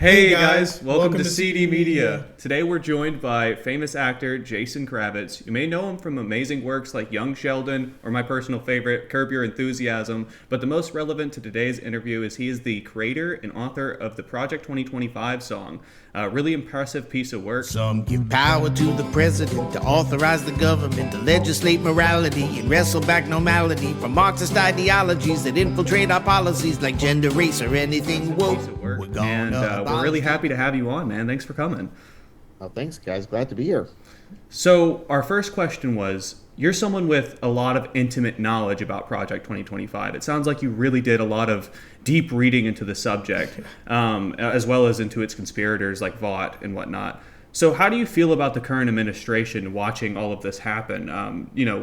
Hey guys, welcome to CD Media. Today we're joined by famous actor Jason Kravits. You may know him from amazing works like Young Sheldon or my personal favorite, Curb Your Enthusiasm, but the most relevant to today's interview is he is the creator and author of the Project 2025 song. A really impressive piece of work. Some give power to the president to authorize the government to legislate morality and wrestle back normality from Marxist ideologies that infiltrate our policies like gender, race, or anything woke. We're really happy to have you on, man. Thanks for coming. Oh, thanks, guys. Glad to be here. So our first question was, you're someone with a lot of intimate knowledge about Project 2025. It sounds like you really did a lot of deep reading into the subject, as well as into its conspirators like Vought and whatnot. So how do you feel about the current administration watching all of this happen?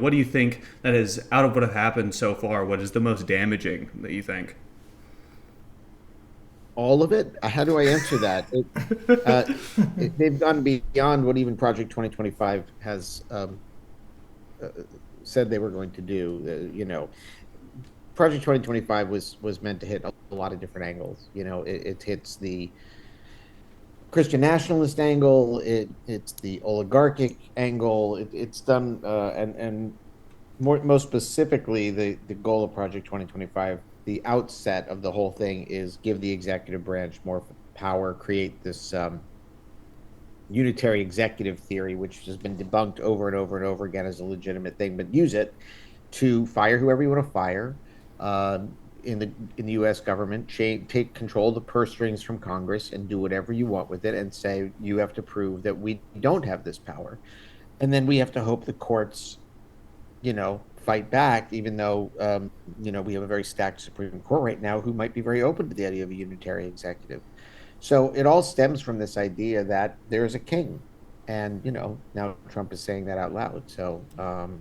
What do you think that is, out of what has happened so far, what is the most damaging that you think? All of it? How do I answer that? They've gone beyond what even Project 2025 has said they were going to do. Project 2025 was meant to hit a lot of different angles. It hits the Christian nationalist angle. It's the oligarchic angle. It's done, and most specifically, the goal of Project 2025. The outset of the whole thing is give the executive branch more power, create this unitary executive theory, which has been debunked over and over and over again as a legitimate thing, but use it to fire whoever you want to fire in the U.S. government, take control of the purse strings from Congress and do whatever you want with it, and say you have to prove that we don't have this power, and then we have to hope the courts, fight back, even though we have a very stacked Supreme Court right now who might be very open to the idea of a unitary executive. So it all stems from this idea that there is a king, and now Trump is saying that out loud. So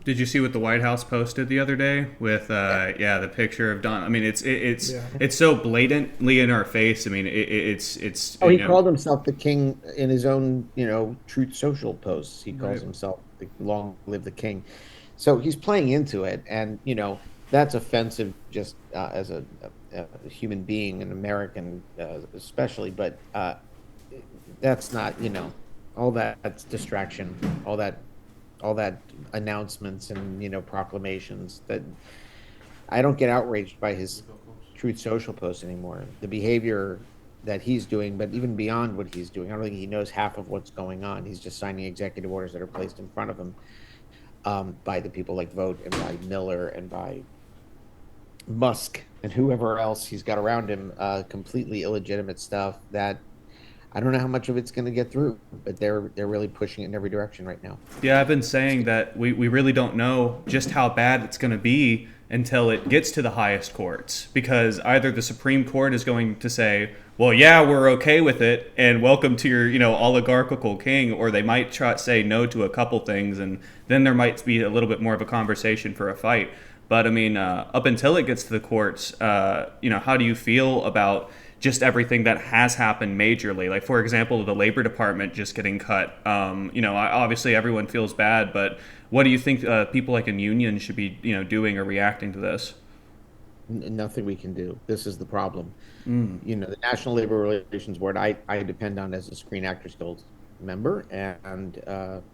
did you see what the White House posted the other day with the picture of Don? I mean, it's so blatantly in our face. I mean, it's he called himself the king in his own Truth Social posts. He calls himself "Long live the king." So he's playing into it, and that's offensive just as a human being, an American especially. But that's not, all that's distraction, all that announcements and proclamations. That I don't get outraged by his Truth Social posts anymore. The behavior that he's doing, but even beyond what he's doing, I don't think he knows half of what's going on. He's just signing executive orders that are placed in front of him. By the people like Vogt and by Miller and by Musk and whoever else he's got around him, completely illegitimate stuff that I don't know how much of it's going to get through, but they're really pushing it in every direction right now. Yeah, I've been saying that we really don't know just how bad it's going to be until it gets to the highest courts, because either the Supreme Court is going to say, well, yeah, we're okay with it and welcome to your oligarchical king, or they might say no to a couple things, and then there might be a little bit more of a conversation for a fight. But I mean, up until it gets to the courts, how do you feel about just everything that has happened majorly? Like, for example, the Labor Department just getting cut. Obviously everyone feels bad, but what do you think people like in unions should be, doing or reacting to this? Nothing we can do. This is the problem. The National Labor Relations Board, I depend on as a Screen Actors Guild member, and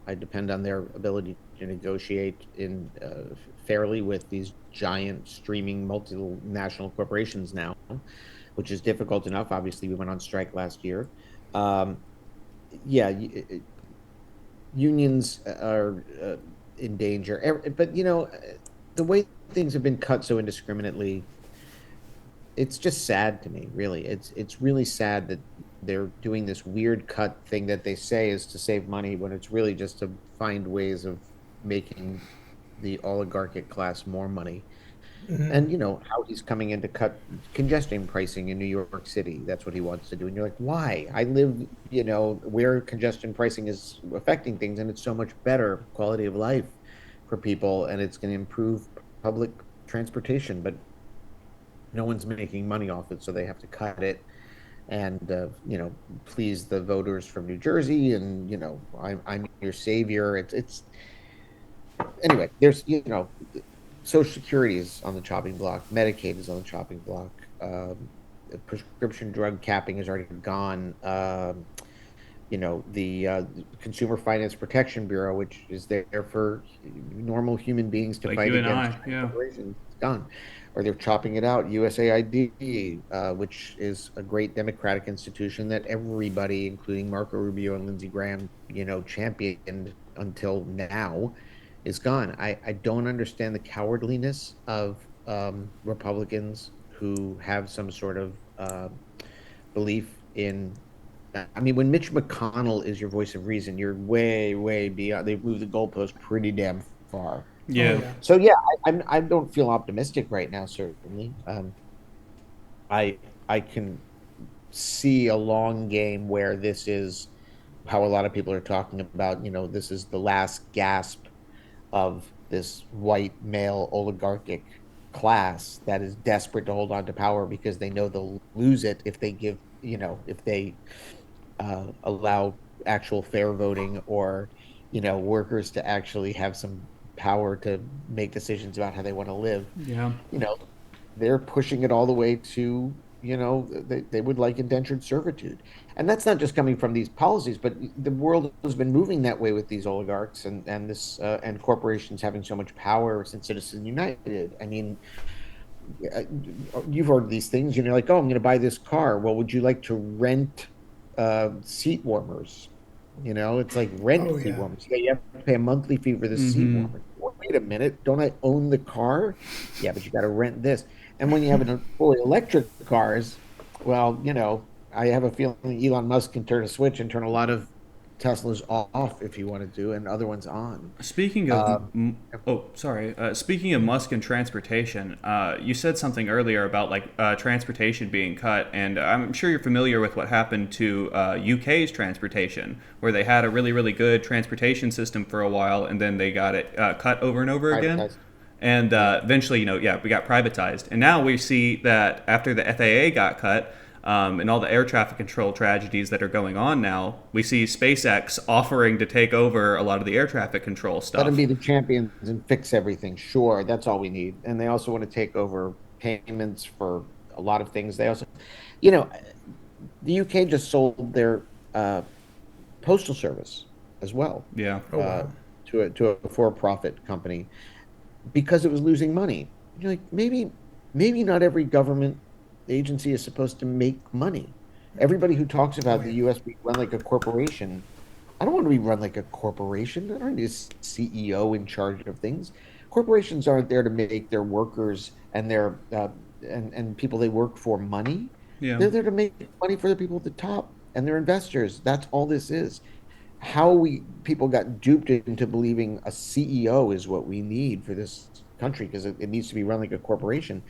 I depend on their ability to negotiate fairly with these giant streaming multinational corporations now, which is difficult enough. Obviously, we went on strike last year. Unions are in danger. But, the way things have been cut so indiscriminately, it's just sad to me, really. It's really sad that they're doing this weird cut thing that they say is to save money when it's really just to find ways of making the oligarchic class more money. Mm-hmm. And how he's coming in to cut congestion pricing in New York City. That's what he wants to do. And you're like, why? I live, where congestion pricing is affecting things, and it's so much better quality of life for people, and it's going to improve public transportation. But no one's making money off it, so they have to cut it and please the voters from New Jersey. And I'm your savior. It's anyway. There's Social Security is on the chopping block. Medicaid is on the chopping block. the prescription drug capping is already gone. The Consumer Finance Protection Bureau, which is there for normal human beings to Like fight you and against I, giant yeah. corporations, it's gone. Or they're chopping it out. USAID, which is a great democratic institution that everybody, including Marco Rubio and Lindsey Graham, championed until now, is gone. I don't understand the cowardliness of Republicans who have some sort of belief in. I mean, when Mitch McConnell is your voice of reason, you're way, way beyond. They've moved the goalpost pretty damn far. Oh Yeah. yeah. So yeah, I don't feel optimistic right now. Certainly, I I can see a long game where this is how a lot of people are talking about. This is the last gasp of this white male oligarchic class that is desperate to hold on to power because they know they'll lose it if they give, if they allow actual fair voting, or workers to actually have some power to make decisions about how they want to live. Yeah. you know they're pushing it all the way to, they would like indentured servitude. And that's not just coming from these policies, but the world has been moving that way with these oligarchs and corporations having so much power since Citizens United. I mean, uh, you've heard these things, like, oh, I'm going to buy this car. Well, would you like to rent seat warmers? It's like rent Oh seat yeah. warmers. Yeah, you have to pay a monthly fee for the seat Mm-hmm. warmers. Well, wait a minute, don't I own the car? Yeah, but you got to rent this. And when you have an fully electric cars, well, I have a feeling Elon Musk can turn a switch and turn a lot of Teslas off if you want to, and other ones on. Speaking of, Um, oh, sorry. Speaking of Musk and transportation, you said something earlier about like transportation being cut, and I'm sure you're familiar with what happened to UK's transportation, where they had a really, really good transportation system for a while, and then they got it cut over and over again. privatized. And Yeah. eventually, yeah, we got privatized. And now we see that after the FAA got cut, and all the air traffic control tragedies that are going on now, we see SpaceX offering to take over a lot of the air traffic control Let them stuff. be the champions and fix everything. Sure, that's all we need. And they also want to take over payments for a lot of things. They also, you know, the UK just sold their postal service as well, Yeah. Oh wow. to a for-profit company because it was losing money. You're like, maybe not every government agency is supposed to make money. Everybody who talks Oh about the yeah. US being run like a corporation, I don't want to be run like a corporation. I don't need a CEO in charge of things. Corporations aren't there to make their workers and their and people they work for money. Yeah. They're there to make money for the people at the top and their investors. That's all this is. How we people got duped into believing a CEO is what we need for this country because it needs to be run like a corporation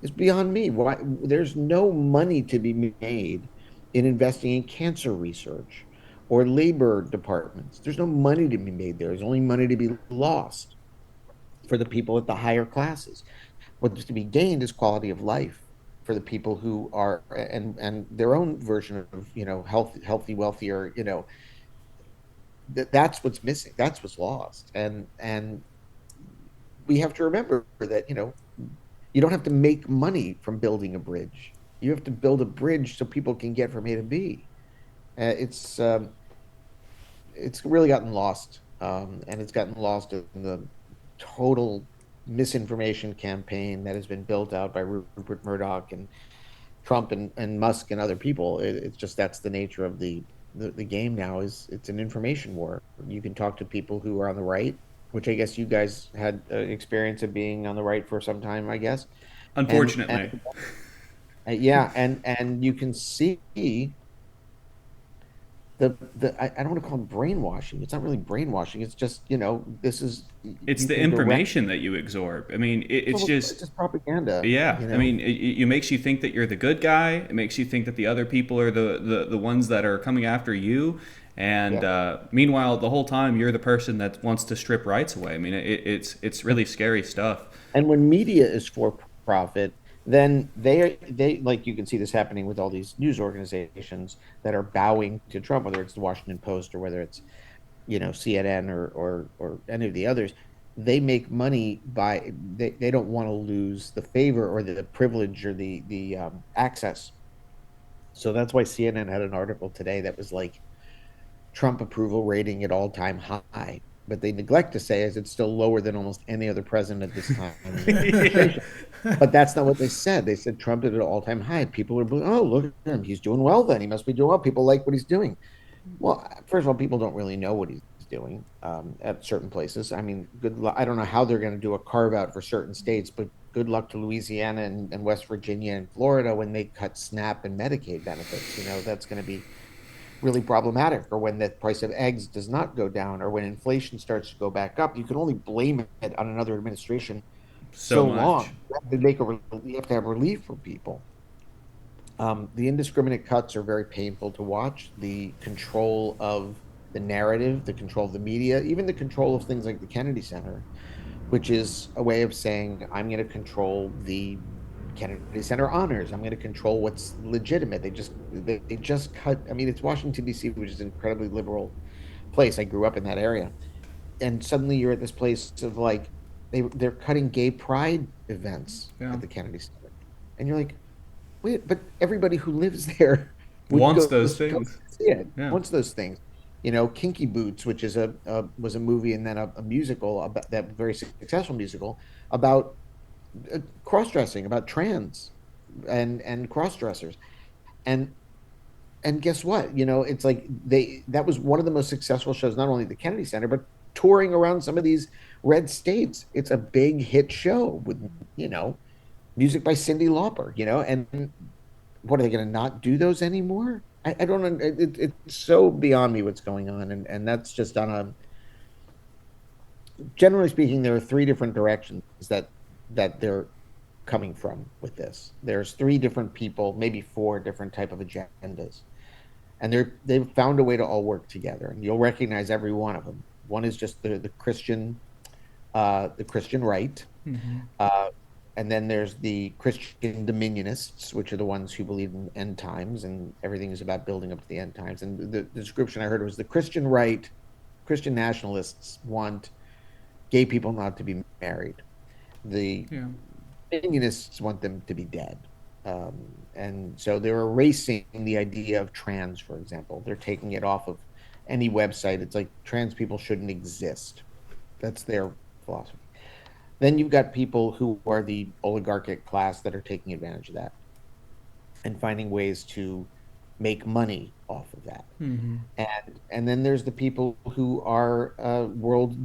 is beyond me. Why there's no money to be made in investing in cancer research or labor departments. There's no money to be made there. There's only money to be lost for the people at the higher classes. What's to be gained is quality of life for the people who are and their own version of healthy, wealthier. That's what's missing. That's what's lost. And we have to remember that you don't have to make money from building a bridge. You have to build a bridge so people can get from A to B. It's really gotten lost, and it's gotten lost in the total misinformation campaign that has been built out by Rupert Murdoch and Trump and Musk and other people. It's just that's the nature of the game now. Is it's an information war. You can talk to people who are on the right, which I guess you guys had experience of being on the right for some time, I guess, and Unfortunately. yeah, and you can see I don't want to call it brainwashing. It's not really brainwashing. It's just this is It's you the can direct. information that you absorb. I mean, it's It's just just propaganda. yeah. I mean, it makes you think that you're the good guy. It makes you think that the other people are the ones that are coming after you. And Yeah. meanwhile, the whole time you're the person that wants to strip rights away. I mean, it's really scary stuff. And when media is for profit, then they like you can see this happening with all these news organizations that are bowing to Trump, whether it's the Washington Post or whether it's CNN or any of the others. They make money they don't want to lose the favor or the privilege or the access So that's why CNN had an article today that was like Trump approval rating at all-time high. But they neglect to say is it's still lower than almost any other president at this time in the Yeah. administration. But that's not what they said. They said Trump at an all-time high. People are, oh, look at him. He's doing well then. He must be doing well. People like what he's doing. Well, first of all, people don't really know what he's doing at certain places. I mean, good luck. I don't know how they're going to do a carve out for certain states, but good luck to Louisiana and West Virginia and Florida when they cut SNAP and Medicaid benefits. That's going to be really problematic, or when the price of eggs does not go down, or when inflation starts to go back up. You can only blame it on another administration So so much. long. You have to have relief for people. The indiscriminate cuts are very painful to watch. The control of the narrative, the control of the media, even the control of things like the Kennedy Center, which is a way of saying, I'm going to control the Kennedy Center honors. I'm going to control what's legitimate. They just cut. I mean, it's Washington D.C., which is an incredibly liberal place. I grew up in that area, and suddenly you're at this place of like they're cutting gay pride events Yeah. at the Kennedy Center, and you're like, wait, but everybody who lives there would Wants go those go things. see it. Yeah. Wants those things. Kinky Boots, which is a was a movie and then a musical about that very successful musical about cross-dressing, about trans and cross-dressers. And and guess what? It's like that was one of the most successful shows, not only at the Kennedy Center, but touring around some of these red states. It's a big hit show with, you know, music by Cyndi Lauper, and what are they going to not do those anymore? I don't know. It's so beyond me what's going on. And that's just on a, generally speaking, there are three different directions that they're coming from with this. There's three different people, maybe four different type of agendas, and they've found a way to all work together, and you'll recognize every one of them. One is just the Christian right, uh, and then there's the Christian dominionists, which are the ones who believe in end times and everything is about building up to the end times. And the description I heard was the Christian right, Christian nationalists want gay people not to be married. The Yeah. unionists want them to be dead. And so they're erasing the idea of trans, for example. They're taking it off of any website. It's like trans people shouldn't exist. That's their philosophy. Then you've got people who are the oligarchic class that are taking advantage of that and finding ways to make money off of that. And then there's the people who are world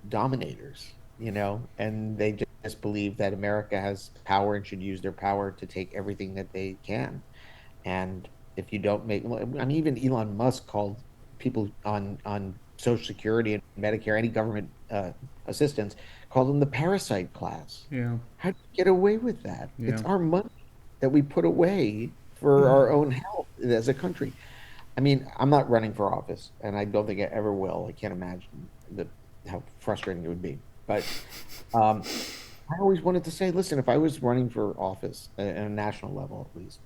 dominators, and they just believe that America has power and should use their power to take everything that they can. And if you don't make, I mean, even Elon Musk called people on Social Security and Medicare, any government assistance, called them the parasite class. Yeah. How do you get away with that? It's Yeah. our money that we put away for our own health as a country. I mean, I'm not running for office, and I don't think I ever will. I can't imagine how frustrating it would be. But um, I always wanted to say, listen, if I was running for office at a national level, at least,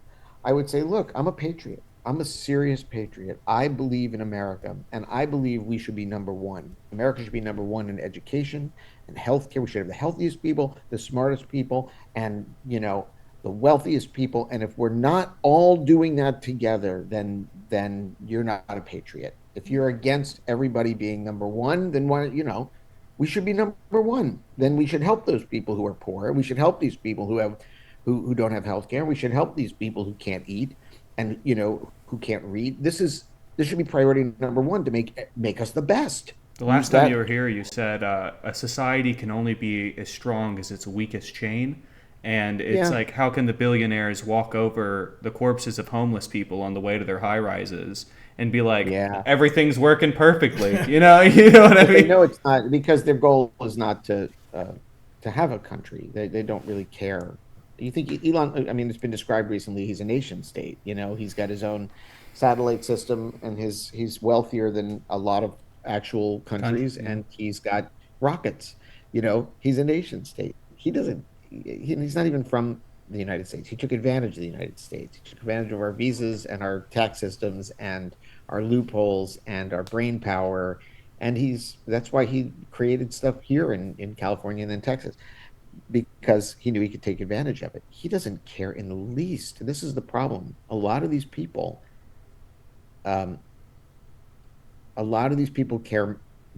I would say, look, I'm a patriot. I'm a serious patriot. I believe in America, and I believe we should be number one. America should be number one in education and healthcare. We should have the healthiest people, the smartest people, and the wealthiest people. And if we're not all doing that together, then you're not a patriot. If you're against everybody being number one, then why, we should be number one. Then we should help those people who are poor. We should help these people who don't have health care. We should help these people who can't eat and who can't read. This should be priority number one to make us the best. The Use last time that. you were here, you said a society can only be as strong as its weakest chain. And it's Yeah, like, how can the billionaires walk over the corpses of homeless people on the way to their high rises and be like, yeah. everything's working perfectly? You know what I But they mean? know it's not, because their goal is not to have a country. They don't really care. You think Elon? I mean, it's been described recently. He's a nation state. He's got his own satellite system, and he's wealthier than a lot of actual countries, Yeah. and he's got rockets. He's a nation state. He doesn't. He's not even from the United States. He took advantage of the United States. He took advantage of our visas and our tax systems and our loopholes and our brain power. And that's why he created stuff here in California and then Texas. because he knew he could take advantage of it. He doesn't care in the least. This is the problem. Um, a lot of these people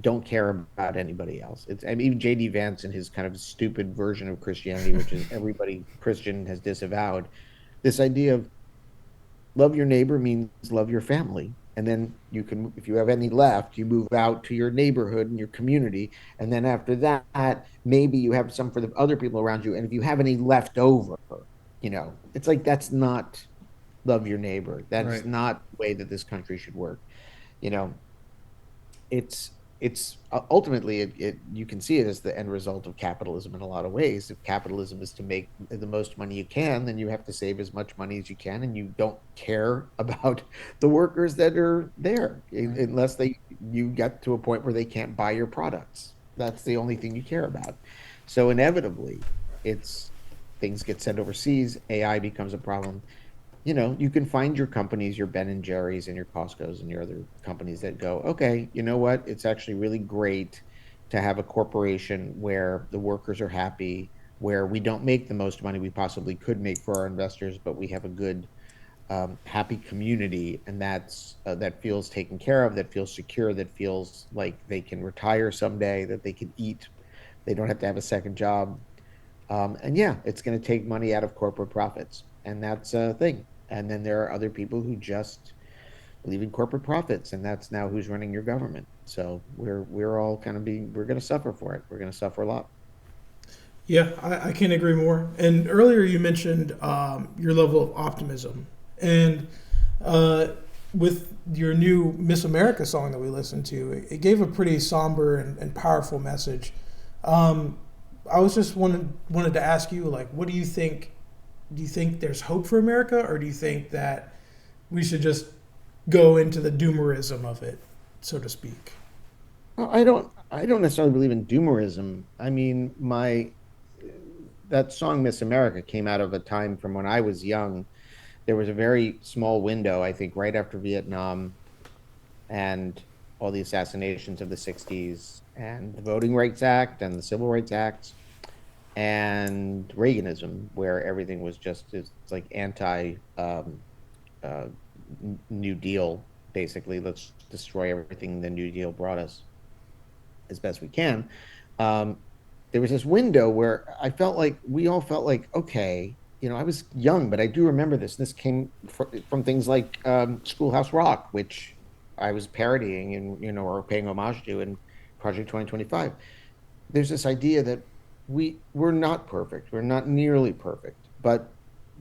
don't care about anybody else. It's, I mean, even JD Vance and his kind of stupid version of Christianity, which is everybody Christian has disavowed. This idea of love your neighbor means love your family. And then you can, if you have any left, you move out to your neighborhood and your community. And then after that, maybe you have some for the other people around you. And if you have any left over, it's like that's not love your neighbor. That's Right. not the way that this country should work. You know, it's ultimately you can see it as the end result of capitalism in a lot of ways. If capitalism is to make the most money you can, then you have to save as much money as you can, and you don't care about the workers that are there Right. unless they you get to a point where they can't buy your products. That's the only thing you care about. So inevitably, it's things get sent overseas, AI becomes a problem. You can find your companies, your Ben and Jerry's and your Costco's and your other companies that go, okay, you know what? It's actually really great to have a corporation where the workers are happy, where we don't make the most money we possibly could make for our investors, but we have a good, happy community, and that feels taken care of, that feels secure, that feels like they can retire someday, that they can eat, they don't have to have a second job. And yeah, it's going to take money out of corporate profits, and that's a thing. And then there are other people who just believe in corporate profits, and that's now who's running your government. So we're all kind of being we're going to suffer for it. We're going to suffer a lot. Yeah, I can't agree more. And earlier you mentioned your level of optimism, and uh, with your new Miss America song that we listened to, it gave a pretty somber and powerful message. Um, I was just wanted to ask you, like, what do you think? Do you think there's hope for America, or do you think that we should just go into the doomerism of it, so to speak? Well, I don't necessarily believe in doomerism. I mean, my that song Miss America came out of a time from when I was young. There was a very small window, I think, right after Vietnam and all the assassinations of the 60s and the Voting Rights Act and the Civil Rights Acts and Reaganism, where everything was just it's like anti uh, New Deal, basically. Let's destroy everything the New Deal brought us as best we can. Um, there was this window where I felt like we all felt like, okay, I was young, but I do remember this. This came from things like Schoolhouse Rock, which I was parodying and, or paying homage to in Project 2025. There's this idea that we're not perfect. We're not nearly perfect, but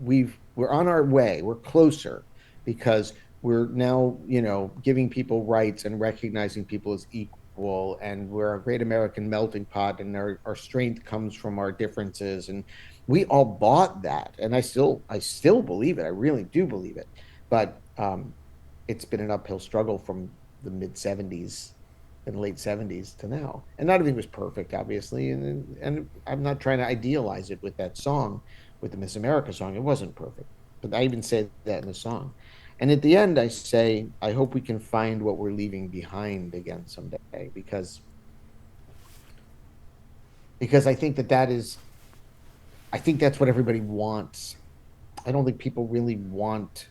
we're on our way. We're closer because we're now, giving people rights and recognizing people as equal. And we're a great American melting pot, and our strength comes from our differences. And we all bought that. And I still believe it. I really do believe it. But it's been an uphill struggle from the mid 70s and late 70s to now. And not everything was perfect, obviously. And I'm not trying to idealize it with that song, with the Miss America song. It wasn't perfect. But I even say that in the song. And at the end, I say, I hope we can find what we're leaving behind again someday, because I think that's what everybody wants. I don't think people really want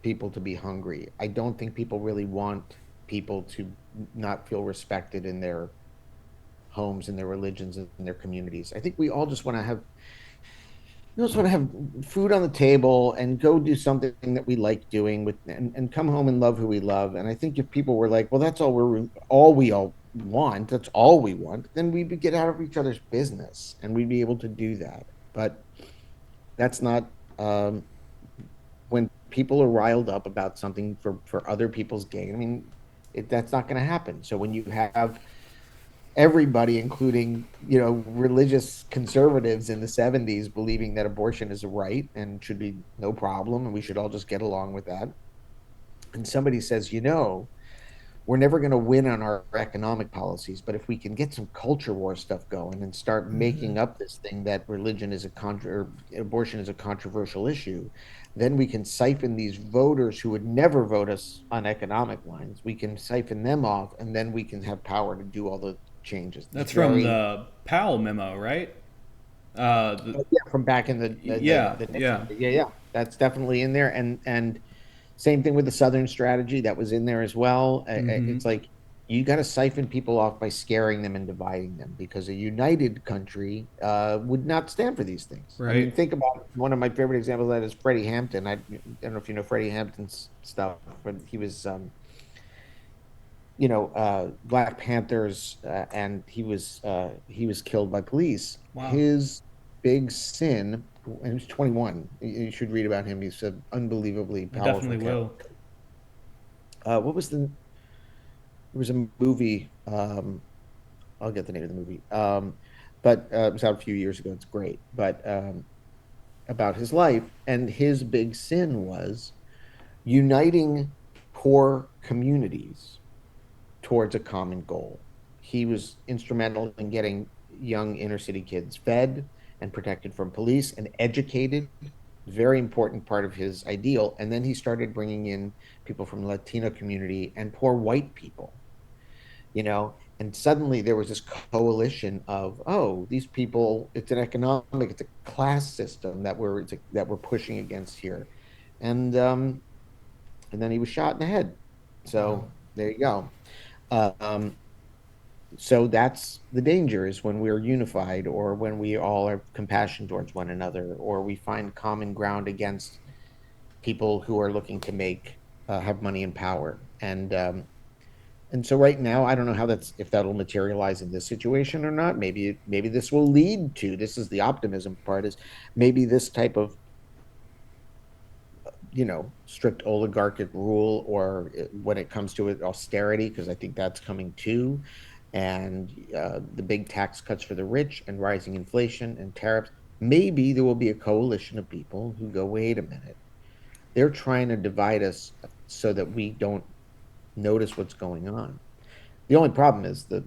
people to be hungry. I don't think people really want people to not feel respected in their homes and their religions and their communities. I think we all just want to have food on the table and go do something that we like doing and come home and love who we love. And I think if people were like, well, that's all we all want, that's all we want, then we'd get out of each other's business and we'd be able to do that. But that's not when people are riled up about something for other people's gain. I mean, that's not going to happen. So when you have everybody, including religious conservatives in the 70s, believing that abortion is a right and should be no problem, and we should all just get along with that, and somebody says, we're never going to win on our economic policies, but if we can get some culture war stuff going and start making up this thing that religion is or abortion is a controversial issue, then we can siphon these voters who would never vote us on economic lines. We can siphon them off, and then we can have power to do all the changes. It's That's from very the Powell memo, right? Yeah, from back in Yeah, the yeah. yeah, that's definitely in there, and same thing with the Southern strategy that was in there as well. Mm-hmm. It's like you got to siphon people off by scaring them and dividing them because a united country would not stand for these things. I mean, Right. think about one of my favorite examples of that is Freddie Hampton. I don't know if you know Freddie Hampton's stuff, but he was Black Panthers, and he was killed by police. Wow. His big sin, and he was 21. You should read about him. He's an unbelievably I powerful definitely character. will. What was the? There was a movie. I'll get the name of the movie. But it was out a few years ago. It's great, but about his life, and his big sin was uniting poor communities towards a common goal. He was instrumental in getting young inner city kids fed and protected from police and educated. Very important part of his ideal. And then he started bringing in people from the Latino community and poor white people, and suddenly there was this coalition of, oh, these people, it's an economic, it's a class system that we're pushing against here. And um and then he was shot in the head. Wow. So there you go. Um, so that's the danger, is when we're unified, or when we all are compassion towards one another, or we find common ground against people who are looking to make have money and power. And so right now, I don't know if that'll materialize in this situation or not. Maybe this will lead to, this is the optimism part, is maybe this type of strict oligarchic rule, or when it comes to it, austerity, because I think that's coming too, and the big tax cuts for the rich and rising inflation and tariffs. Maybe there will be a coalition of people who go, wait a minute, they're trying to divide us so that we don't notice what's going on. The only problem is the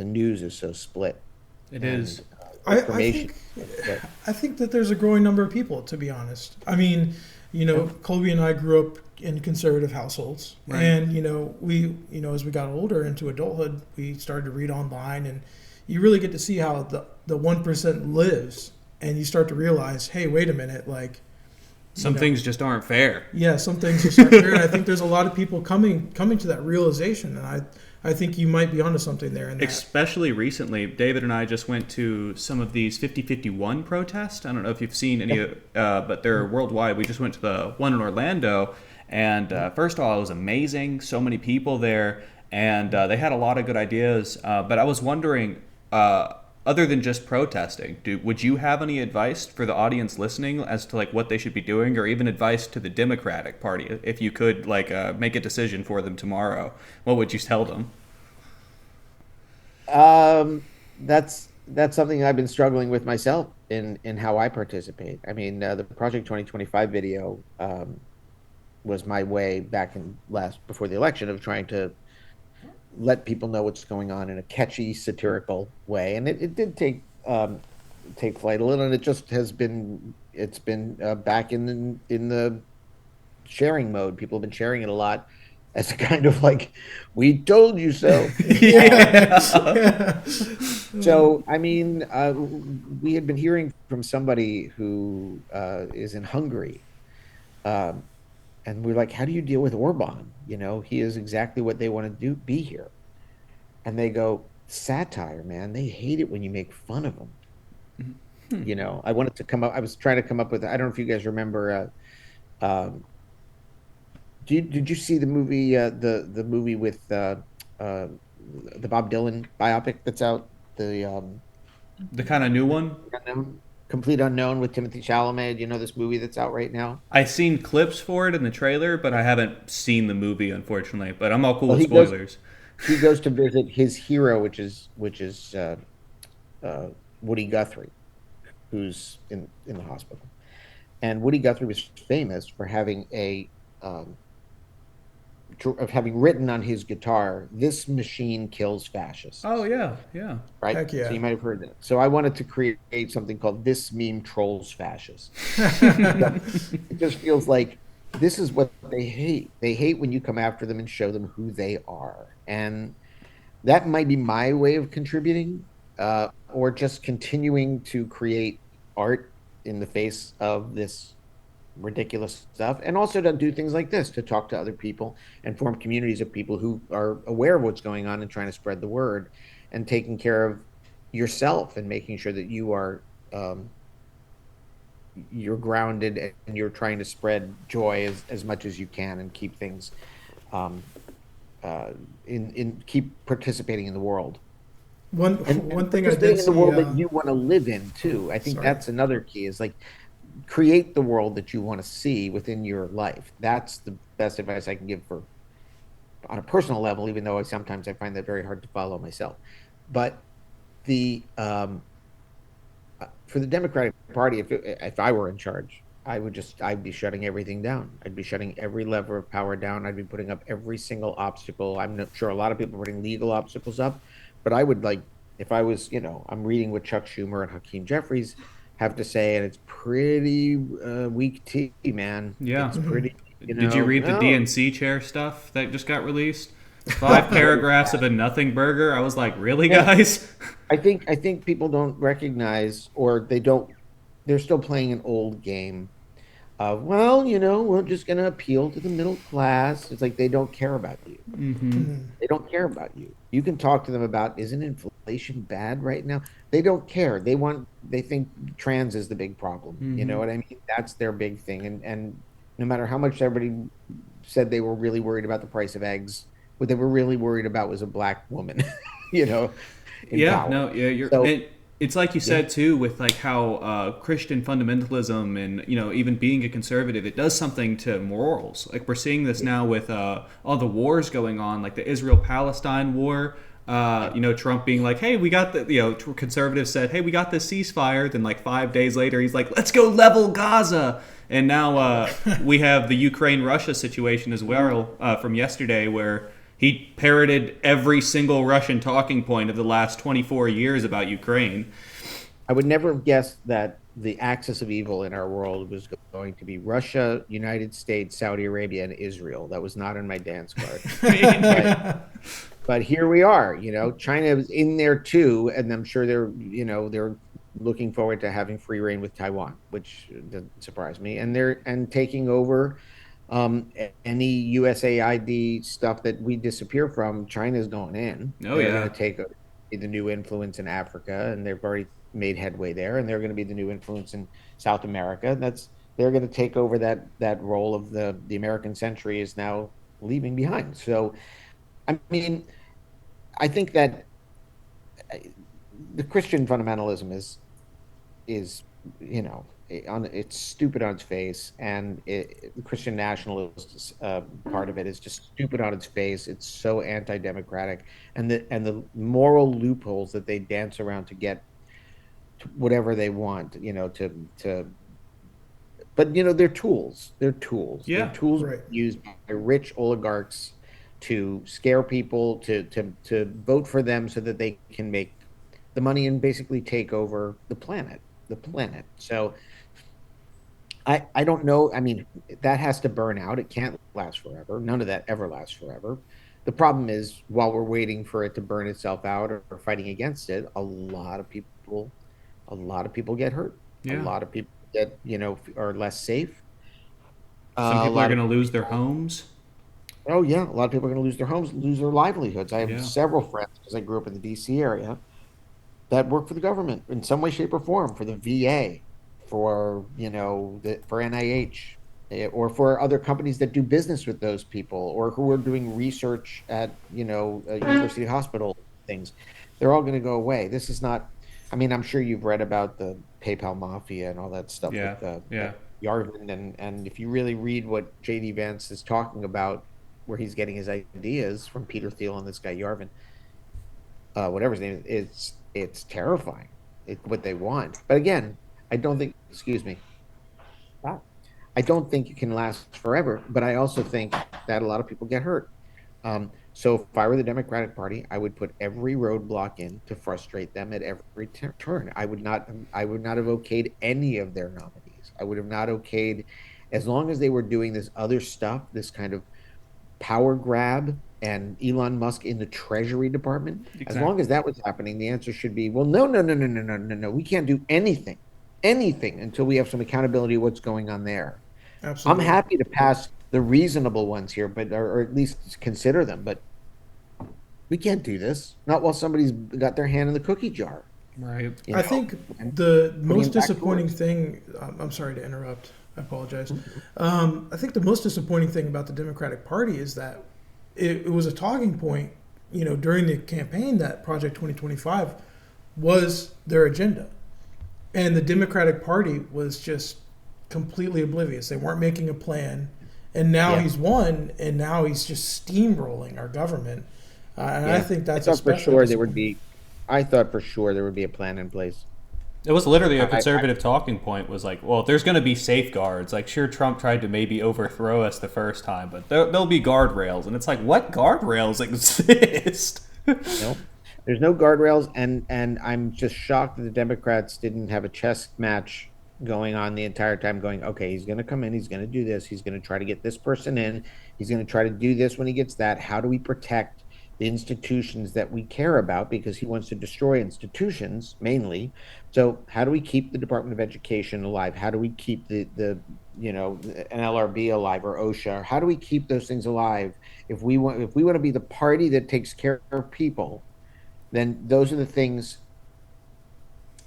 news is so split, It and is. I information think is so split. I think that there's a growing number of people, to be honest. I mean, Colby and I grew up in conservative households, Right. and as we got older into adulthood, we started to read online, and you really get to see how the 1% lives, and you start to realize, hey, wait a minute, like, Some things just aren't fair. yeah, some things just aren't fair, and I think there's a lot of people coming to that realization, and I think you might be onto something there in that. Especially recently, David and I just went to some of these 50-51 protests. I don't know if you've seen any, but they're worldwide. We just went to the one in Orlando, and first of all, it was amazing. So many people there, and they had a lot of good ideas. But I was wondering, other than just protesting, would you have any advice for the audience listening as to like what they should be doing, or even advice to the Democratic Party if you could make a decision for them tomorrow? What would you tell them? That's something I've been struggling with myself in how I participate. I mean, the Project 2025 video was my way back in before the election of trying to let people know what's going on in a catchy, satirical way, and it did take flight a little, and it just it's been back in the sharing mode. People have been sharing it a lot as a kind of like, we told you so. Yeah. So, I mean, we had been hearing from somebody who is in Hungary, um, and we're like, how do you deal with Orban? He is exactly what they want to be here. And they go, satire, man. They hate it when you make fun of them. I wanted to come up. I was trying to come up with. I don't know if you guys remember. Um, did you see the movie? The movie with uh, the Bob Dylan biopic that's out. The The kind of new one? unknown, complete unknown with Timothy Chalamet. This movie that's out right now. I've seen clips for it in the trailer, but I haven't seen the movie, unfortunately. But I'm all cool Well, with spoilers. he goes to visit his hero, which is Woody Guthrie, who's in the hospital. And Woody Guthrie was famous for um, having written on his guitar, "This machine kills Oh fascists." yeah, yeah. Right? Heck yeah. So you might have heard that. So I wanted to create something called "This Meme Trolls Fascists." It just feels like this is what they hate. They hate when you come after them and show them who they are. And that might be my way of contributing. or just continuing to create art in the face of this ridiculous stuff, and also to do things like this, to talk to other people and form communities of people who are aware of what's going on and trying to spread the word and taking care of yourself and making sure that um, you're grounded and you're trying to spread joy as much as you can and keep things um, in keep participating in the world One and one thing I participating did in the see. world that you want to live in too. I think Sorry. that's another key, is like create the world that you want to see within your life. That's the best advice I can give for on a personal level, even though sometimes I find that very hard to follow myself. But the for the Democratic Party, if I were in charge, I'd be shutting everything down. I'd be shutting every lever of power down. I'd be putting up every single obstacle. I'm not sure a lot of people are putting legal obstacles up, but I would like, if I was, I'm reading what Chuck Schumer and Hakeem Jeffries have to say, and it's pretty weak tea, man. Yeah. It's pretty, Did you read the no, DNC chair stuff that just got released? 5 paragraphs of a nothing burger. I was like, really, yeah. guys? I think people don't recognize, or they don't, they're still playing an old game of, well, we're just going to appeal to the middle class. It's like they don't care about you. They don't care about you. You can talk to them about, isn't inflation bad right now? They don't care. They think trans is the big problem. You know what I mean? That's their big thing. And no matter how much everybody said they were really worried about the price of eggs, what they were really worried about was a black woman, you know, in Yeah, power. no, yeah, you're. So It's like you yeah, said too, with like how Christian fundamentalism and even being a conservative, it does something to morals. Like we're seeing this now with all the wars going on, like the Israel-Palestine war. Trump being like, "Hey, we got the," conservatives said, "Hey, we got this ceasefire." Then like 5 days later, he's like, "Let's go level Gaza." And now we have the Ukraine-Russia situation as well from yesterday, where he parroted every single Russian talking point of the last 24 years about Ukraine. I would never have guessed that the axis of evil in our world was going to be Russia, United States, Saudi Arabia, and Israel. That was not in my dance card. But but here we are. China is in there too, and I'm sure they're looking forward to having free reign with Taiwan, which doesn't surprise me. And they're taking over any USAID stuff that we disappear from. China's going in. Oh They're going to yeah, take be the new influence in Africa, and they've already made headway there, and they're going to be the new influence in South America. They're going to take over that role of the American century is now leaving behind. So, I mean, I think that uh, the Christian fundamentalism is it's stupid on its face, and the Christian nationalist part of it is just stupid on its face. It's so anti-democratic, and the moral loopholes that they dance around to get to whatever they want, to but they're tools. They're tools. They're yeah, tools Right. used by rich oligarchs to scare people to vote for them so that they can make the money and basically take over the planet. So I don't know. I mean, that has to burn out. It can't last forever. None of that ever lasts forever. The problem is, while we're waiting for it to burn itself out, or fighting against it, a lot of people get hurt. A yeah. lot of people get, are less safe. Some A people are lot of going to lose their people, homes. oh yeah, a lot of people are going to lose their homes, lose their livelihoods. I have Yeah, several friends, because I grew up in the DC area, that work for the government in some way, shape, or form, for the VA, for NIH, or for other companies that do business with those people, or who are doing research at university hospital things. They're all going to go away. This is not. I mean, I'm sure you've read about the PayPal mafia and all that stuff yeah, with yeah, Yarvin, and if you really read what JD Vance is talking about, where he's getting his ideas from Peter Thiel and this guy Yarvin, whatever his name is, it's terrifying. What they want. But again, I don't think. Excuse me. Wow. I don't think it can last forever. But I also think that a lot of people get hurt. So if I were the Democratic Party, I would put every roadblock in to frustrate them at every turn. I would not. I would not have okayed any of their nominees. I would have not okayed, as long as they were doing this other stuff, this kind of power grab and Elon Musk in the Treasury Department, as long Exactly. as that was happening, the answer should be, well, no, no, no, no, no, no, no, no. We can't do anything until we have some accountability of what's going on there. I'm Absolutely. happy to pass the reasonable ones here, but or at least consider them. But we can't do this. Not while somebody's got their hand in the cookie jar, Right. you I know, think and the putting most them back to disappointing work. thing, I'm sorry to interrupt, I apologize. I think the most disappointing thing about the Democratic Party is that it was a talking point, during the campaign that Project 2025 was their agenda. And the Democratic Party was just completely oblivious. They weren't making a plan. And now Yeah, he's won, and now he's just steamrolling our government. And I yeah. think I that's thought for especially sure there would disappointing. be. I thought for sure there would be a plan in place. It was literally a I conservative talking point was like, well, there's going to be safeguards. Like, sure, Trump tried to maybe overthrow us the first time, but there'll be guardrails. And it's like, what guardrails exist? No, there's no guardrails, and I'm just shocked that the Democrats didn't have a chess match going on the entire time. Going, okay, he's going to come in, he's going to do this, he's going to try to get this person in, he's going to try to do this when he gets that. How do we protect the institutions that we care about? Because he wants to destroy institutions mainly. So, how do we keep the Department of Education alive? How do we keep the NLRB alive or OSHA? How do we keep those things alive if we want to be the party that takes care of people, then those are the things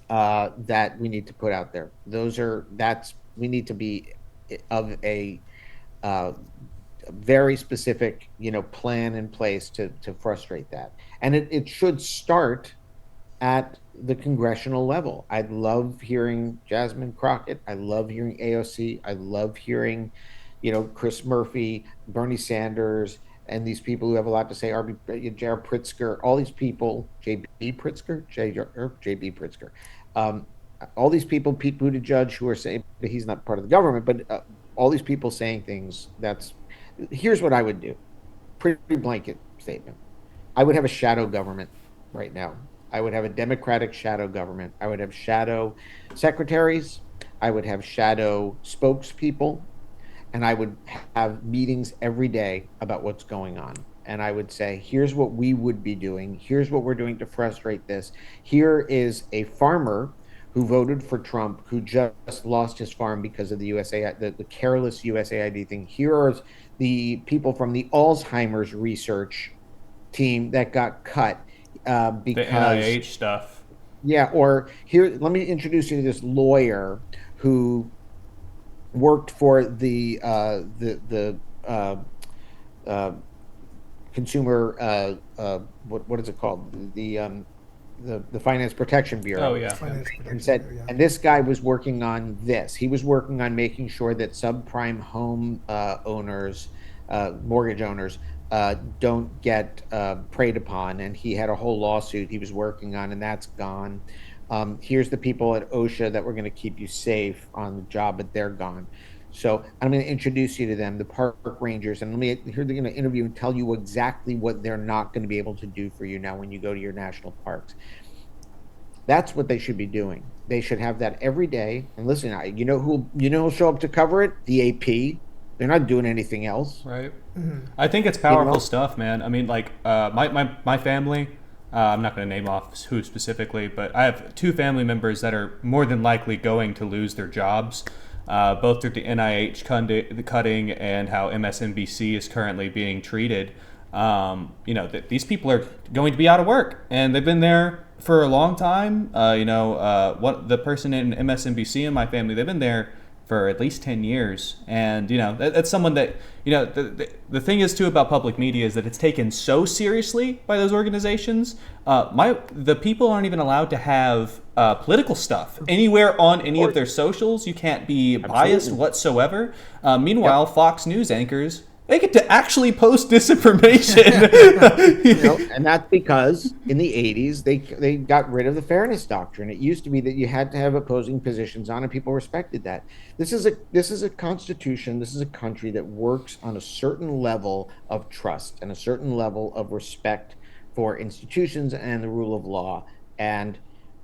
that we need to put out there. That's we need to be of a uh, very specific, plan in place to frustrate that, and it should start at the congressional level. I love hearing Jasmine Crockett. I love hearing AOC. I love hearing, Chris Murphy, Bernie Sanders, and these people who have a lot to say. Jared Pritzker, all these people, JB Pritzker, JB Pritzker, um, all these people, Pete Buttigieg, who are saying that he's not part of the government, but all these people saying things. Here's what I would do. Pretty blanket statement. I would have a shadow government right now. I would have a democratic shadow government. I would have shadow secretaries. I would have shadow spokespeople. And I would have meetings every day about what's going on. And I would say, here's what we would be doing. Here's what we're doing to frustrate this. Here is a farmer who voted for Trump who just lost his farm because of the the careless USAID thing. Here are the people from the Alzheimer's research team that got cut The because NIH stuff. yeah, or here, let me introduce you to this lawyer who worked for the uh, consumer what is it called, the Finance Protection Oh, Bureau, yeah. Financial and Protection said, Bureau, yeah. and this guy was working on this. He was working on making sure that subprime home owners, mortgage owners, don't get preyed upon. And he had a whole lawsuit he was working on, and that's gone. Here's the people at OSHA that were going to keep you safe on the job, but they're gone. So I'm going to introduce you to them, the park rangers, and here they're going to interview and tell you exactly what they're not going to be able to do for you now when you go to your national parks. That's what they should be doing. They should have that every day. And listen, who'll show up to cover it? The AP. They're not doing anything else. Right. I think it's You powerful know, stuff, man. I mean, like, my family, I'm not going to name off who specifically, but I have two family members that are more than likely going to lose their jobs, both through the NIH the cutting and how MSNBC is currently being treated. These people are going to be out of work, and they've been there for a long time. What the person in MSNBC in my family, they've been there for at least 10 years. And, that's someone that, the thing is, too, about public media is that it's taken so seriously by those organizations. The people aren't even allowed to have political stuff anywhere on any of their socials. You can't be biased absolutely. whatsoever. Yep. Meanwhile, Fox News anchors, they get to actually post disinformation. And that's because in the 80s they got rid of the fairness doctrine. It used to be that you had to have opposing positions on, and people respected that. This is a constitution. This is a country that works on a certain level of trust and a certain level of respect for institutions and the rule of law. And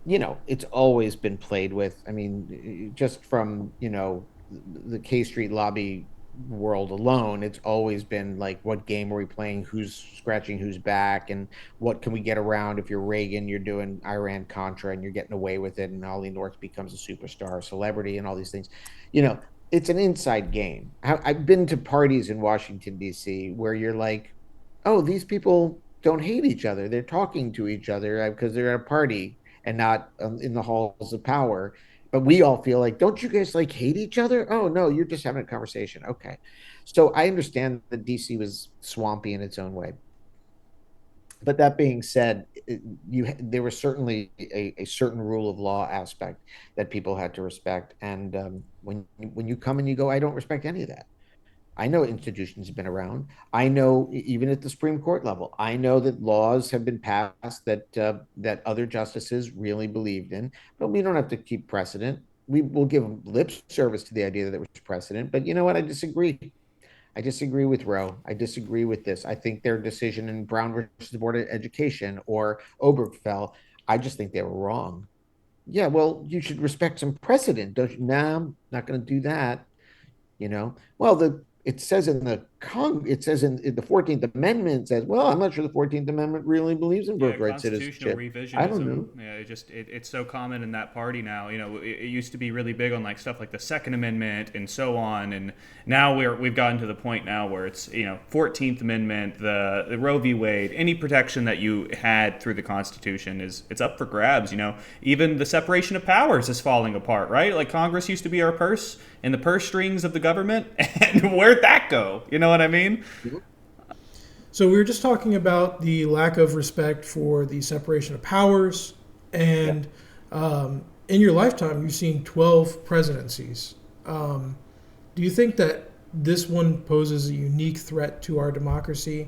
it's always been played with. I mean, just from the K Street lobby world alone. It's always been like, what game are we playing? Who's scratching who's back? And what can we get around? If you're Reagan, you're doing Iran Contra and you're getting away with it. And Ollie North becomes a superstar, celebrity, and all these things. You know, it's an inside game. I've been to parties in Washington, D.C., where you're like, oh, these people don't hate each other. They're talking to each other because they're at a party and not in the halls of power. But we all feel like, don't you guys like hate each other? Oh, no, you're just having a conversation. Okay. So I understand that DC was swampy in its own way. But that being said, there was certainly a certain rule of law aspect that people had to respect. And when you come and you go, I don't respect any of that. I know institutions have been around. I know even at the Supreme Court level, I know that laws have been passed that other justices really believed in, but we don't have to keep precedent. We will give lip service to the idea that there was precedent, but you know what? I disagree. I disagree with Roe. I disagree with this. I think their decision in Brown versus the Board of Education or Obergefell, I just think they were wrong. Yeah, well, you should respect some precedent, don't you? Nah, I'm not going to do that. Well, it says it says in the 14th Amendment, it says, well, I'm not sure the 14th Amendment really believes in Yeah, birthright constitutional citizenship. I don't revisionism. know. Yeah, it's so common in that party now. It used to be really big on like stuff like the Second Amendment and so on, and now we've gotten to the point now where it's 14th Amendment, the Roe v. Wade, any protection that you had through the Constitution it's up for grabs. Even the separation of powers is falling apart, right? Like Congress used to be our purse and the purse strings of the government, and where'd that go? You know what I mean? So we were just talking about the lack of respect for the separation of powers, and in your lifetime, you've seen 12 presidencies. Do you think that this one poses a unique threat to our democracy?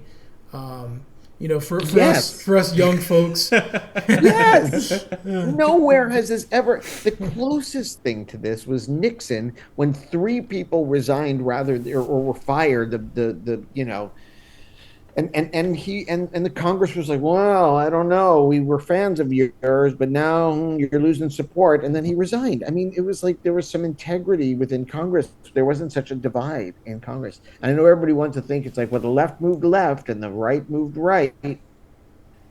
Yes. For us young folks. Yes. Nowhere has this ever. The closest thing to this was Nixon when three people resigned or were fired. And the Congress was like, well, I don't know. We were fans of yours, but now you're losing support. And then he resigned. I mean, it was like there was some integrity within Congress. There wasn't such a divide in Congress. And I know everybody wants to think it's like, well, the left moved left and the right moved right.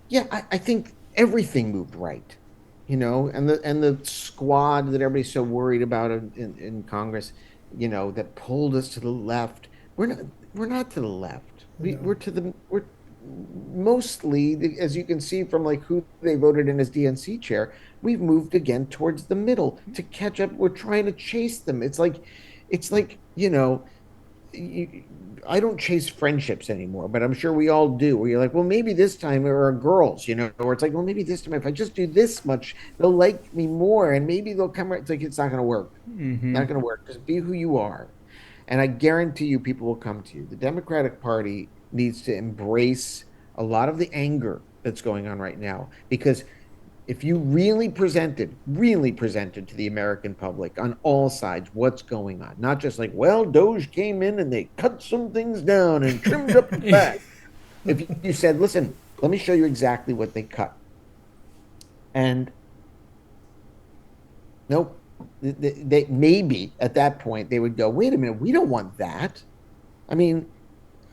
Yeah, I think everything moved right, and the squad that everybody's so worried about in Congress, that pulled us to the left. We're not to the left. We're mostly, as you can see from like who they voted in as DNC chair, we've moved again towards the middle to catch up. We're trying to chase them. It's like I don't chase friendships anymore, but I'm sure we all do. Where you're like, well, maybe this time, or girls, or it's like, well, maybe this time, if I just do this much, they'll like me more, and maybe they'll come. It's like it's not going to work. Not going to work. Just be who you are, and I guarantee you, people will come to you. The Democratic Party needs to embrace a lot of the anger that's going on right now, because if you really presented to the American public on all sides what's going on, not just like, well, Doge came in and they cut some things down and trimmed up the back. If you said, listen, let me show you exactly what they cut. And nope, they maybe at that point they would go, wait a minute, we don't want that. I mean,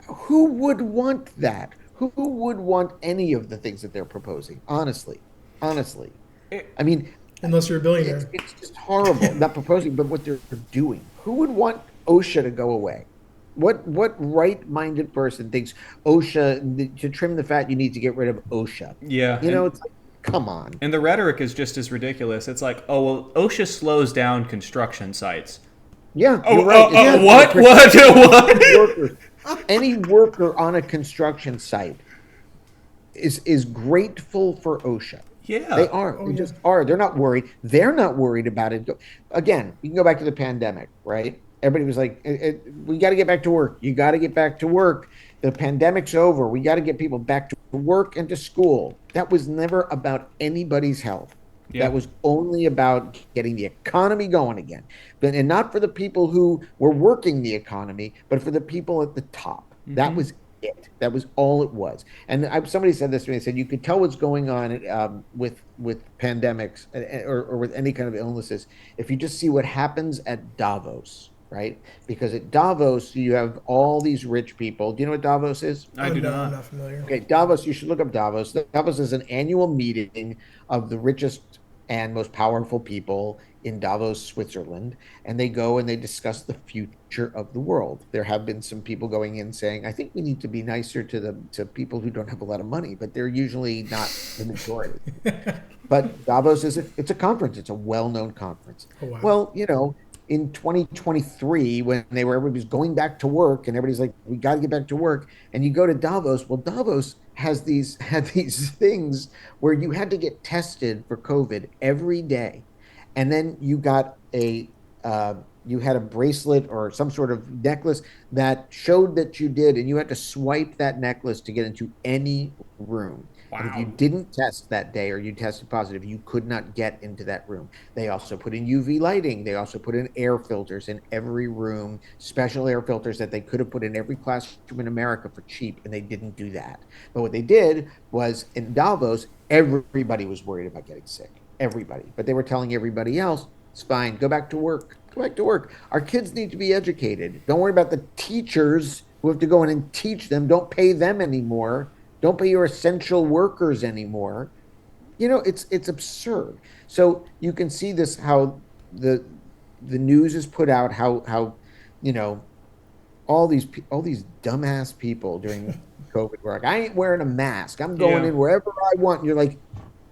who would want that? Who would want any of the things that they're proposing? Honestly, I mean, Unless you're a billionaire. it's just horrible. Not proposing, but what they're doing. Who would want OSHA to go away? What right-minded person thinks OSHA, to trim the fat, you need to get rid of OSHA? Yeah. It's like, come on. And the rhetoric is just as ridiculous. It's like, oh, well, OSHA slows down construction sites. Yeah, Oh, you're right. Yeah, what? What? worker, any worker on a construction site is grateful for OSHA. Yeah. They are. They just are. They're not worried. They're not worried about it. Again, you can go back to the pandemic, right? Everybody was like, we got to get back to work. You got to get back to work. The pandemic's over. We got to get people back to work and to school. That was never about anybody's health. Yeah. That was only about getting the economy going again. And not for the people who were working the economy, but for the people at the top. That was it. That was all it was. And somebody said this to me. They said you could tell what's going on with pandemics or with any kind of illnesses if you just see what happens at Davos, right? Because at Davos, you have all these rich people. Do you know what Davos is? I Oh, do no, I'm not. not familiar. Okay, Davos, you should look up Davos. Davos is an annual meeting of the richest and most powerful people in Davos, Switzerland, and they go and they discuss the future of the world. There have been some people going in saying, I think we need to be nicer to people who don't have a lot of money, but they're usually not the majority. But Davos it's a conference. It's a well-known conference. Oh, wow. Well, in 2023, when everybody was going back to work and everybody's like, we got to get back to work, and you go to Davos. Well, Davos had these things where you had to get tested for COVID every day, and then you had a bracelet or some sort of necklace that showed that you did, and you had to swipe that necklace to get into any room. And if you Wow. didn't test that day or you tested positive, you could not get into that room. They also put in UV lighting. They also put in air filters in every room, special air filters that they could have put in every classroom in America for cheap, and they didn't do that. But what they did was in Davos, everybody was worried about getting sick. Everybody. But they were telling everybody else, it's fine. Go back to work. Go back to work. Our kids need to be educated. Don't worry about the teachers who have to go in and teach them. Don't pay them anymore. Don't pay your essential workers anymore. It's absurd. So you can see this how the news is put out, how you know all these dumbass people during COVID were like, I ain't wearing a mask. I'm going Yeah. in wherever I want. And you're like,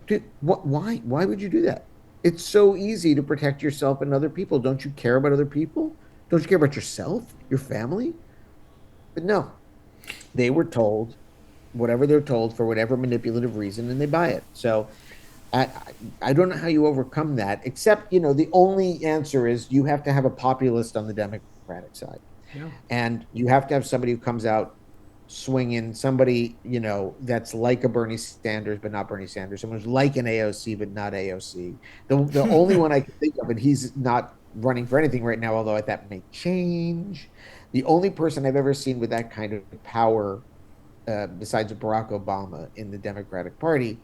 dude, what? Why would you do that? It's so easy to protect yourself and other people. Don't you care about other people? Don't you care about yourself, your family? But no, they were told whatever they're told for whatever manipulative reason, and they buy it. So I I don't know how you overcome that, except the only answer is you have to have a populist on the Democratic side, Yeah. and you have to have somebody who comes out swinging, somebody that's like a Bernie Sanders but not Bernie Sanders, someone who's like an AOC but not AOC. The only one I can think of, and he's not running for anything right now, although that may change. The only person I've ever seen with that kind of power, besides Barack Obama in the Democratic Party.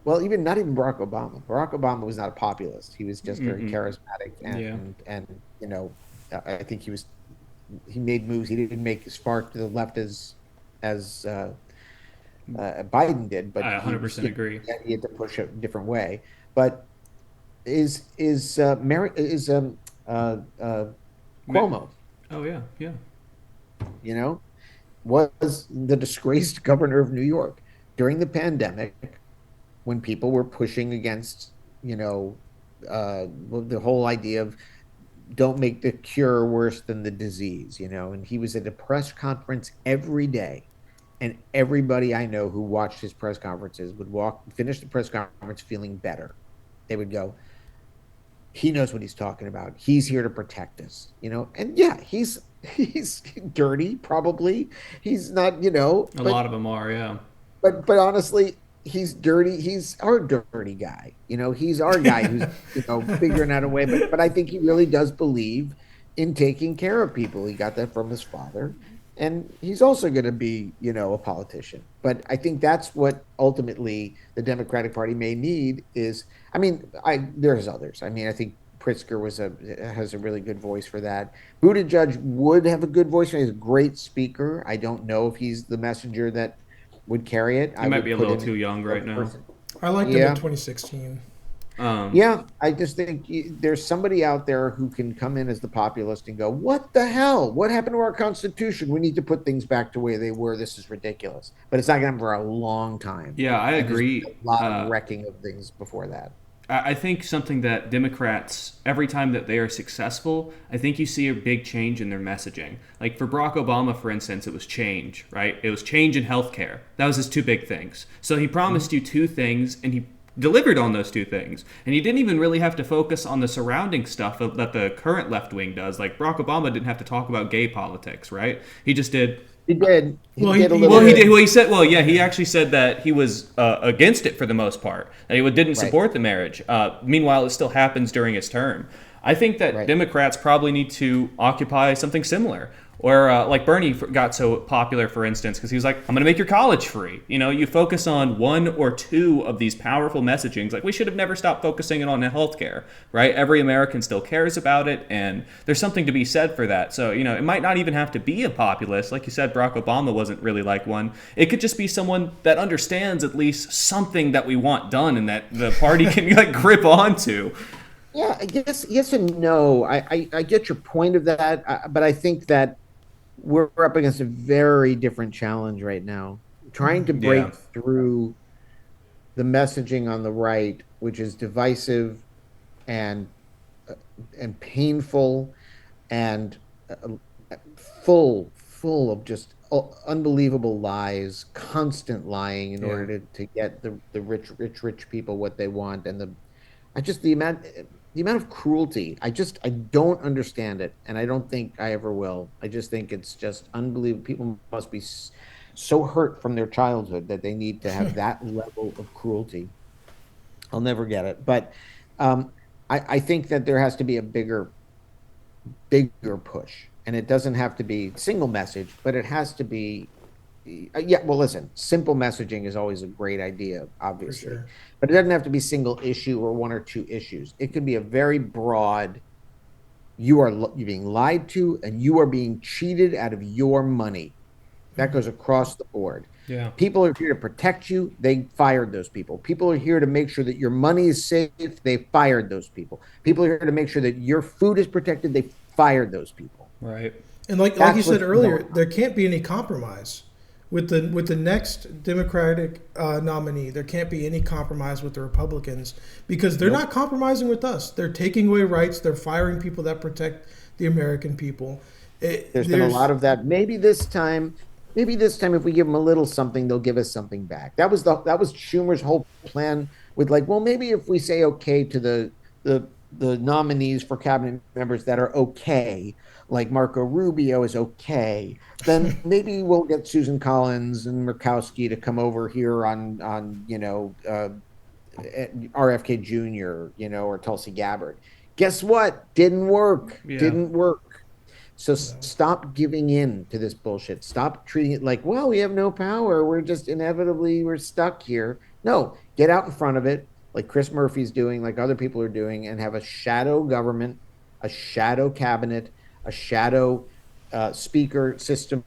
Well, not even Barack Obama. Barack Obama was not a populist. He was just very charismatic, Yeah. and I think he made moves. He didn't make as far to the left as Biden did, but I 100% agree. he had to push a different way. But Cuomo, Oh yeah, yeah. you know, was the disgraced governor of New York during the pandemic when people were pushing against, the whole idea of don't make the cure worse than the disease, and he was at a press conference every day. And everybody I know who watched his press conferences would finish the press conference feeling better. They would go, he knows what he's talking about. He's here to protect us, And yeah, he's dirty, probably. He's not, A lot of them are, yeah. but honestly, he's dirty. He's our dirty guy. He's our guy who's figuring out a way. But I think he really does believe in taking care of people. He got that from his father, and he's also going to be a politician. But I think that's what ultimately the Democratic Party may need is. There's others. I think Pritzker has a really good voice for that. Buttigieg would have a good voice. He's a great speaker. I don't know if he's the messenger that would carry it. He might be a little too young right now. I liked him in 2016. Yeah, I just think there's somebody out there who can come in as the populist and go, what the hell? What happened to our Constitution? We need to put things back to where they were. This is ridiculous. But it's not going to happen for a long time. Yeah, I agree. A lot of wrecking of things before that. I think something that Democrats, every time that they are successful, I think you see a big change in their messaging. Like for Barack Obama, for instance, it was change, right? It was change in healthcare. That was his two big things. So he promised you two things, and he delivered on those two things. And he didn't even really have to focus on the surrounding stuff that the current left wing does. Like Barack Obama didn't have to talk about gay politics, right? He just did. He did. He did a did. little bit. He said. Well, yeah. He actually said that he was against it for the most part. That he didn't support the marriage. Meanwhile, it still happens during his term. I think that Democrats probably need to occupy something similar. Or like Bernie got so popular, for instance, because he was like, I'm going to make your college free. You know, you focus on one or two of these powerful messagings. Like, we should have never stopped focusing on healthcare, right? Every American still cares about it, and there's something to be said for that. So, you know, it might not even have to be a populist. Like you said, Barack Obama wasn't really like one. It could just be someone that understands at least something that we want done and that the party can like grip onto. Yeah, I guess yes and no. I get your point of that, but I think that we're up against a very different challenge right now. Trying to Yeah. break through the messaging on the right, which is divisive and uh, and painful and full of just unbelievable lies, constant lying in Yeah. order to get the rich people what they want, and I just the amount of cruelty. I don't understand it, and I don't think I ever will. I just think it's just unbelievable. People must be so hurt from their childhood that they need to have that level of cruelty. I'll never get it, but um, I think that there has to be a bigger push, and it doesn't have to be single message, but it has to be. Yeah, well, listen, simple messaging is always a great idea, For obviously, sure. but it doesn't have to be single issue or one or two issues. It could be a very broad, you're being lied to and you are being cheated out of your money. That goes across the board. Yeah. People are here to protect you. They fired those people. People are here to make sure that your money is safe. They fired those people. People are here to make sure that your food is protected. They fired those people. Right. And like you That's said what's earlier, going on. there can't be any compromise with the next Democratic nominee. There can't be any compromise with the Republicans because they're not compromising with us. They're taking away rights. They're firing people that protect the American people. There's been a lot of that. Maybe this time, if we give them a little something, they'll give us something back. That was Schumer's whole plan with like, well, maybe if we say okay to the nominees for cabinet members that are okay, like Marco Rubio is okay, then maybe we'll get Susan Collins and Murkowski to come over here on RFK Jr. Or Tulsi Gabbard. Guess what? Didn't work. Yeah. Didn't work. So stop giving in to this bullshit. Stop treating it like, well, we have no power. We're stuck here. No, get out in front of it, like Chris Murphy's doing, like other people are doing, and have a shadow government, a shadow cabinet, a shadow speaker system,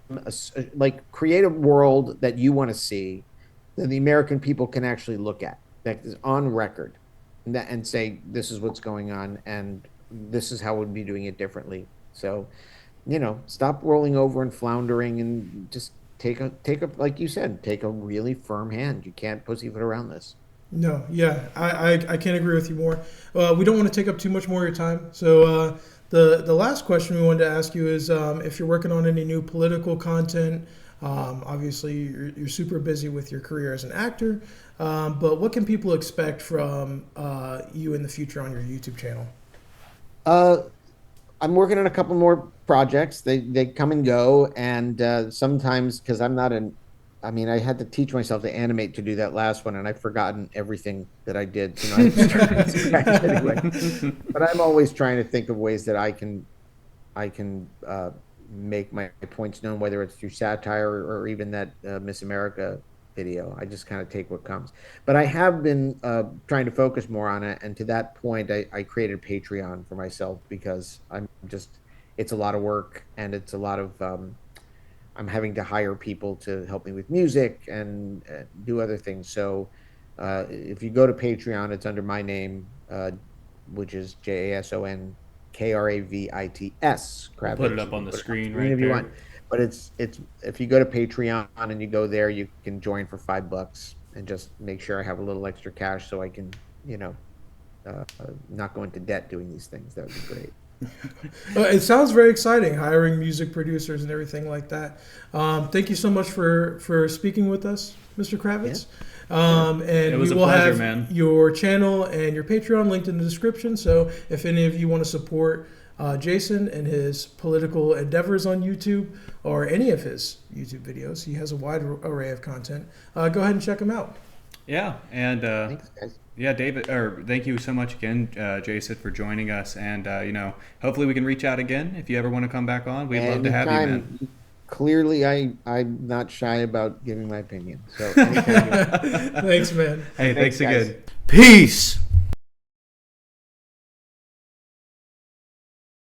like create a world that you want to see, that the American people can actually look at, that is on record, and say, this is what's going on, and this is how we'd be doing it differently. So, stop rolling over and floundering and just take a like you said, take a really firm hand. You can't pussyfoot around this. No, yeah, I can't agree with you more. We don't want to take up too much more of your time. So the last question we wanted to ask you is if you're working on any new political content. Obviously, you're super busy with your career as an actor, but what can people expect from you in the future on your YouTube channel? Uh, I'm working on a couple more projects. They come and go, and sometimes because I'm not an, I mean, I had to teach myself to animate to do that last one, and I've forgotten everything that I did. So now I have to start from scratch anyway. But I'm always trying to think of ways that I can make my points known, whether it's through satire or even that Miss America video. I just kind of take what comes. But I have been trying to focus more on it. And to that point, I created Patreon for myself because it's a lot of work and it's a lot of, I'm having to hire people to help me with music and do other things. So if you go to Patreon, it's under my name, which is JASON KRAVITS. We'll put it up on the screen right if you there. want. But it's if you go to Patreon and you go there, you can join for $5 and just make sure I have a little extra cash so I can, not go into debt doing these things. That would be great. It sounds very exciting, hiring music producers and everything like that. Thank you so much for speaking with us, Mr. Kravitz. And It was we a will pleasure, have man. your channel and your Patreon linked in the description. So if any of you want to support Jason and his political endeavors on YouTube or any of his YouTube videos, he has a wide array of content. Go ahead and check him out. Yeah, and Thanks, guys. yeah, David, or thank you so much again, Jason, for joining us. And hopefully we can reach out again if you ever want to come back on. We'd love to have you, man. Anytime. Clearly, I'm not shy about giving my opinion. So anytime Thanks, man. Hey, thanks guys. again. Peace.